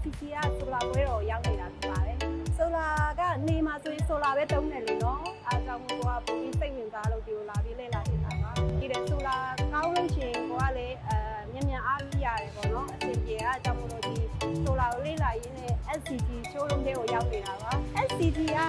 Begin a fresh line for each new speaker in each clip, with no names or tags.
SCC ကဆိုလာပွဲတော်ရောက်နေတာဖြစ်ပါတယ်ဆိုလာကနေမှာဆိုရင်ဆိုလာပဲတုံးတယ်လေနော်အားကြောင့်ကိုကပုံပြီးစိတ်ဝင်စားလို့ဒီလိုလာပြီးလေ့လာနေတာပါဒီတဲ့ဆိုလာကောင်းလို့ရှိရင်ကိုကလည်းမြန်အားပြရတယ်ပေါ့နော်အဆင်ပြေအားကြောင့်မလို့ဒီဆိုလာကိုလေ့လာရင်းနဲ့ SCC showroom ထဲကိုရောက်နေတာပါ SCC က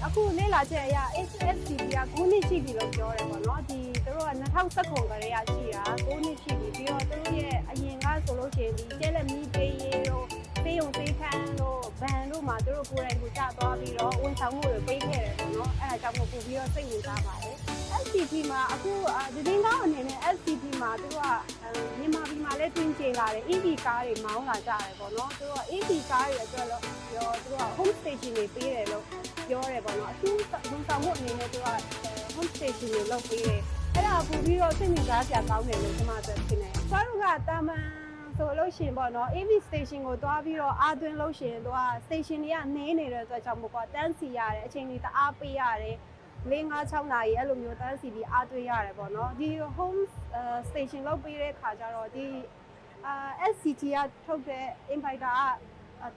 အခုလေ့လာချက်အရ SCC က9နှစ်ရှိပြီလို့ပြောတယ်ပေါ့နော်ဒီတို့က2019ကလေးကရှိတာ9နှစ်ရှိပြီပြီးတော့တို့ရဲ့အရင်ကဆိုလို့ရှိရင်ဒီကျဲလက်မီပေးရေတို့ပေးုံပေးခန်းတို့ဘန်တို့မှာတို့ကိုယ်တိုင်ကိုကြသွားပြီးတော့ဝန်ဆောင်မှုတွေပေးခဲ့တယ်ပေါ့နော်အဲဒါကြောင့်မို့ပို့ပြီးတော့စိတ်ဝင်စားပါတယ် SCT မှာအခုသတင်းကောင်းအနေနဲ့ SCT မှာတို့ကမြန်မာပြည်မှာလည်းတွင်ကျလာတယ် EV ကားတွေမောင်းလာကြတယ်ပေါ့နော်တို့က EV ကားတွေအတွက်တော့တို့က home station တွေပေးတယ်လို့ပြောတယ်ပေါ့နော်အထူးဝန်ဆောင်မှုအနေနဲ့တို့က home station တွေလုပ်ပေးတယ်အဲ့ဒါပို့ပြီးတော့စိတ်ဝင်စားစရာကောင်းတယ်လို့ကျွန်မပြောချင်တယ်ကျွန်တော်တို့ကတာမန်ဆိုလို့ရှိရင်ပေါ့နော် EV station ကိုသွားပြီးတော့အားသွင်းလို့ရှိရင်တို့က station တွေကနေနေတဲ့အတွက်ကြောင့်မို့တန်းစီရတယ်အချိန်ကြီးတအားပေးရတယ်4-5-6နာရီအဲ့လိုမျိုးတန်းစီပြီးအားသွင်းရတယ်ပေါ့နော်ဒီ home station လောက်ပေးတဲ့ခါကျတော့ဒီ SCT ကထုတ်တဲ့ inverter က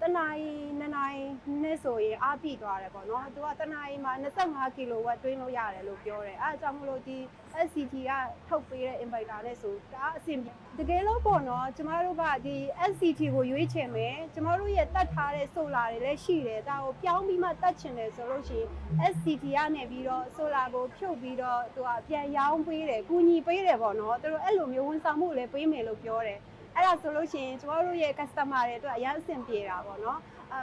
တနာရီ2နာရီနဲ့ဆိုရင်အားပြည့်သွားတယ်ပေါ့နော်သူကတနာရီမှာ25 kW တွင်းလို့ရတယ်လို့ပြောတယ်အဲအကြောင်းမလို့ဒီ SCT ကထုတ်ပေးတဲ့ inverter နဲ့ဆိုဒါအဆင်ပြေတကယ်လို့ပေါ့နော်ကျမတို့ကဒီ SCT ကိုရွေးချယ်မယ်ကျမတို့ရဲ့တတ်ထားတဲ့ solar တွေလည်းရှိတယ်ဒါကိုပြောင်းပြီးမှတတ်ချင်တယ်ဆိုလို့ရှိရင် SCT ကနေပြီးတော့ solar ကိုဖြုတ်ပြီးတော့သူကပြန်ရောင်းပေးတယ်ကူညီပေးတယ်ပေါ့နော်သူတို့အဲ့လိုမျိုးဝန်ဆောင်မှုလည်းပေးမယ်လို့ပြောတယ်အဲ့ဒါဆိုလို့ရှိရင်ကျမတို့ရဲ့ customer တွေအတွက်အရင်အဆင်ပြေတာပေါ့နော်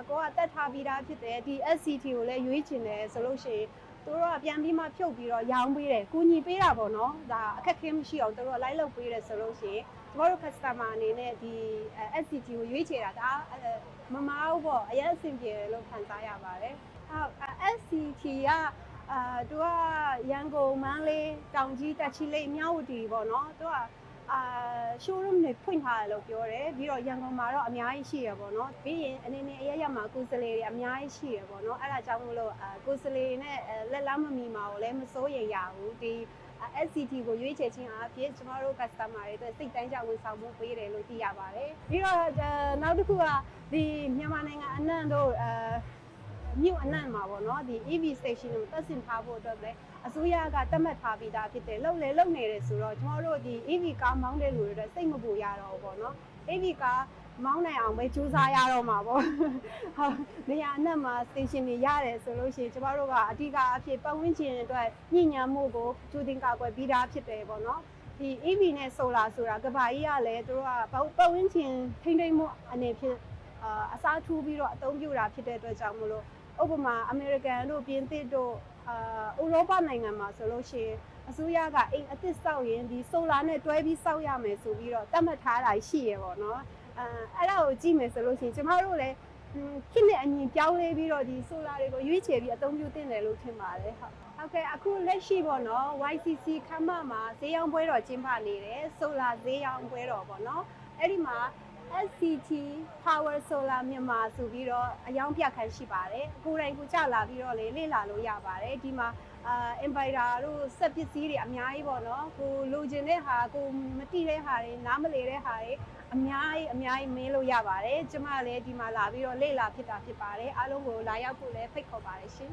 ကိုကတက်ထားပြီးသားဖြစ်တယ်ဒီ SCT ကိုလည်းရွေးချင်တယ်ဆိုလို့ရှိရင်သူတို့ကပြန်ပြီးမှဖြုတ်ပြီးတော့ရောင်းပေးတယ်ကူညီပေးတာပေါ့နော်ဒါအခက်ခဲမရှိအောင်သူတို့ကလိုက်လုပ်ပေးတယ်ဆိုလို့ရှိရင်ကျမတို့ customer အနေနဲ့ဒီ SCT ကိုရွေးချယ်တာဒါမမားဘူးပေါ့အရင်အဆင်ပြေတယ်လို့ခံစားရပါတယ်ဟုတ် SCT ကသူကရန်ကုန်မန္တလေးတောင်ကြီးတက်ချီလိပ်မြောက်ဝတီပေါ့နော်သူကshowroom တွေဖွင့်ထားတယ်လို့ပြောတယ်ပြီးတော့ရန်ကုန်မှာတော့အများကြီးရှိရပေါ့နော်ပြီးရင်အနေနဲ့အရရမှာကိုယ်စလေတွေအများကြီးရှိရပေါ့နော်အဲ့ဒါကြောင့်မို့လို့ကိုယ်စလေနဲ့လက်လမ်းမမီမှာကိုလည်းမစိုးရိမ်ရဘူးဒီ SCT ကိုရွေးချယ်ခြင်းအဖြစ်ကျမတို့ customer တွေအတွက်စိတ်တိုင်းကြဝန်ဆောင်မှုပေးတယ်လို့သိရပါတယ်ပြီးတော့နောက်တစ်ခုကဒီမြန်မာနိုင်ငံအနှံ့တို့မြို့အနှံ့မှာပေါ့နော်ဒီ EV station ကိုတက်ဆင်ထားဖို့အတွက်လည်းအစိုးရကတတ်မှတ်ထားပြီးသားဖြစ်တယ်လုပ်နေတယ်ဆိုတော့ကျွန်တော်တို့ဒီ EV ကားမောင်းတဲ့လူတွေအတွက်စိတ်မပူရတော့ဘူးပေါ့နော် EV ကားမောင်းနိုင်အောင်ပဲကြိုးစားရတော့မှာပေါ့ဟုတ်နေရာအနှံ့မှာ station တွေရတယ်ဆိုလို့ရှိရင်ကျွန်တော်တို့ကအဓိကအဖြစ်ပတ်ဝန်းကျင်အတွက်ညှိနှိုင်းမှုကိုကြိုတင်ကာကွယ်ပြီးသားဖြစ်တယ်ပေါ့နော်ဒီ EV နဲ့ solar ဆိုတာကဘာကြီးကလည်းတို့ကပတ်ဝန်းကျင်ထိန်းသိမ်းမှုအနေဖြင့်အစားထိုးပြီးတော့အသုံးပြုတာဖြစ်တဲ့အတွက်ကြောင့်မလို့ဥပမာအမေရိကန်တို့ပြင်သစ်တို့ဥရောပနိုင်ငံမှာဆိုလို့ရှိရင်အစိုးရကအိမ်အသစ်ဆောက်ရင်ဒီ solar နဲ့တွဲပြီးဆောက်ရမယ်ဆိုပြီးတော့သတ်မှတ်ထားတာရှိရပေါ့နော်အဲ့ဒါကိုကြည့်မယ်ဆိုလို့ရှိရင်ကျမတို့လည်းခေတ်နဲ့အညီပြောင်းလဲပြီးတော့ဒီ solar တွေကိုရွေးချယ်ပြီးအသုံးပြုသင့်တယ်လို့ထင်ပါတယ်ဟုတ်ကဲ့အခုလက်ရှိပေါ့နော် YCC ခမ်းမမှာဈေးရောင်းပွဲတော်ကျင်းပနေတယ် solar ဈေးရောင်းပွဲတော်ပေါ့နော်အဲ့ဒီမှာ SCT Power Solar မြန်မာဆိုပြီးတော့အယောင်ပြခန်းရှိပါတယ်ကိုယ်တိုင်ကိုကြလာပြီးတော့လေ့လာလို့ရပါတယ်ဒီမှာinverter တို့စက်ပစ္စည်းတွေအများကြီးပေါ့နော်ကိုလိုချင်တဲ့ဟာကိုမတိတဲ့ဟာတွေနားမလည်တဲ့ဟာတွေအများကြီးမင်းလို့ရပါတယ်ကျမလည်းဒီမှာလာပြီးတော့လေ့လာဖြစ်တာဖြစ်ပါတယ်အားလုံးကိုလာရောက်ဖို့လည်းဖိတ်ခေါ်ပါတယ်ရှင်